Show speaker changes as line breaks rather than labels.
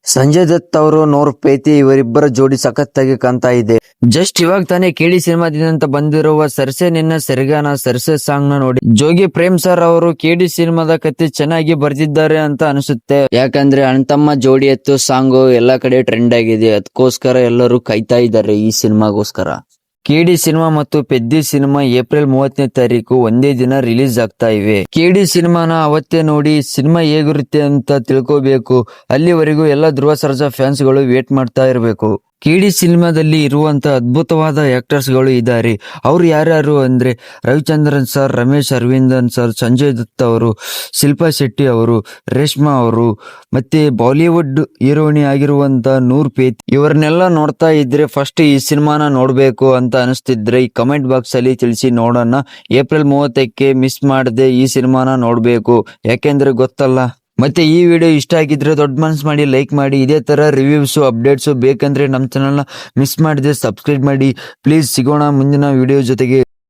ಸಂಜಯ್ ದತ್ ಅವರು ನೂರ್ ಪ್ರೀತಿ ಇವರಿಬ್ಬರ ಜೋಡಿ ಸಖತ್ತಾಗಿ ಕಾಣ್ತಾ ಇದೆ. ಜಸ್ಟ್ ಇವಾಗ ತಾನೇ ಕೇಳಿ ಸಿನಿಮಾದಿಂದ ಬಂದಿರುವ ಸರ್ಸೆ ನಿನ್ನ ಸೆರಗಾನ ಸರ್ಸೆ ಸಾಂಗ್ ನ ನೋಡಿ ಜೋಗಿ ಪ್ರೇಮ್ ಸರ್ ಅವರು ಕೇಡಿ ಸಿನಿಮಾದ ಕತೆ ಚೆನ್ನಾಗಿ ಬರ್ದಿದ್ದಾರೆ ಅಂತ ಅನಿಸುತ್ತೆ. ಯಾಕಂದ್ರೆ ಅಣ್ತಮ್ಮ ಜೋಡಿ ಎತ್ತು ಸಾಂಗ್ ಎಲ್ಲಾ ಕಡೆ ಟ್ರೆಂಡ್ ಆಗಿದೆ. ಅದಕ್ಕೋಸ್ಕರ ಎಲ್ಲರೂ ಕಾಯ್ತಾ ಇದ್ದಾರೆ ಈ ಸಿನಿಮಾಗೋಸ್ಕರ. ಕೇಡಿ ಸಿನಿಮಾ ಮತ್ತು ಪೆದ್ದಿ ಸಿನಿಮಾ ಏಪ್ರಿಲ್ 30ನೇ ತಾರೀಕು ಒಂದೇ ದಿನ ರಿಲೀಸ್ ಆಗ್ತಾ ಇವೆ. ಕೇಡಿ ಸಿನಿಮಾನ ಅವತ್ತೇ ನೋಡಿ ಸಿನಿಮಾ ಹೇಗಿರುತ್ತೆ ಅಂತ ತಿಳ್ಕೋಬೇಕು. ಅಲ್ಲಿವರೆಗೂ ಎಲ್ಲ ಧ್ರುವ ಸರ್ಜಾ ಫ್ಯಾನ್ಸ್ ಗಳು ವೇಟ್ ಮಾಡ್ತಾ ಇರಬೇಕು. ಕೇಡಿ ಸಿನಿಮಾದಲ್ಲಿ ಇರುವಂತ ಅದ್ಭುತವಾದ ಆಕ್ಟರ್ಸ್ ಗಳು ಇದ್ದಾರೆ. ಅವ್ರು ಯಾರ್ಯಾರು ಅಂದ್ರೆ ರವಿಚಂದ್ರನ್ ಸರ್, ರಮೇಶ್ ಅರವಿಂದನ್ ಸರ್, ಸಂಜಯ್ ದತ್ ಅವರು, ಶಿಲ್ಪಾ ಶೆಟ್ಟಿ ಅವರು, ರೇಷ್ಮಾ ಅವರು, ಮತ್ತೆ ಬಾಲಿವುಡ್ ಹೀರೋಯಿನಿ ಆಗಿರುವಂತ ನೂರ್ ಪೇತ್ ಇವರನ್ನೆಲ್ಲ ನೋಡ್ತಾ ಇದ್ರೆ ಫಸ್ಟ್ ಈ ಸಿನಿಮಾನ ನೋಡ್ಬೇಕು ಅಂತ ಅನಿಸ್ತಿದ್ರೆ ಈ ಕಮೆಂಟ್ ಬಾಕ್ಸ್ ಅಲ್ಲಿ ತಿಳಿಸಿ ನೋಡೋಣ. ಏಪ್ರಿಲ್ 30ಕ್ಕೆ ಮಿಸ್ ಮಾಡದೆ ಈ ಸಿನಿಮಾನ ನೋಡ್ಬೇಕು. ಯಾಕೆಂದ್ರೆ ಗೊತ್ತಲ್ಲ. ಮತ್ತೆ ಈ ವಿಡಿಯೋ ಇಷ್ಟ ಆಗಿದ್ರೆ ದೊಡ್ಡ ಮನಸ್ಸು ಮಾಡಿ ಲೈಕ್ ಮಾಡಿ. ಇದೇ ತರ ರಿವ್ಯೂಸ್ ಅಪ್ಡೇಟ್ಸ್ ಬೇಕಂದ್ರೆ ನಮ್ಮ ಚಾನಲ್ನ ಮಿಸ್ ಮಾಡದೆ ಸಬ್ಸ್ಕ್ರೈಬ್ ಮಾಡಿ ಪ್ಲೀಸ್. ಸಿಗೋಣ ಮುಂದಿನ ವಿಡಿಯೋ ಜೊತೆಗೆ.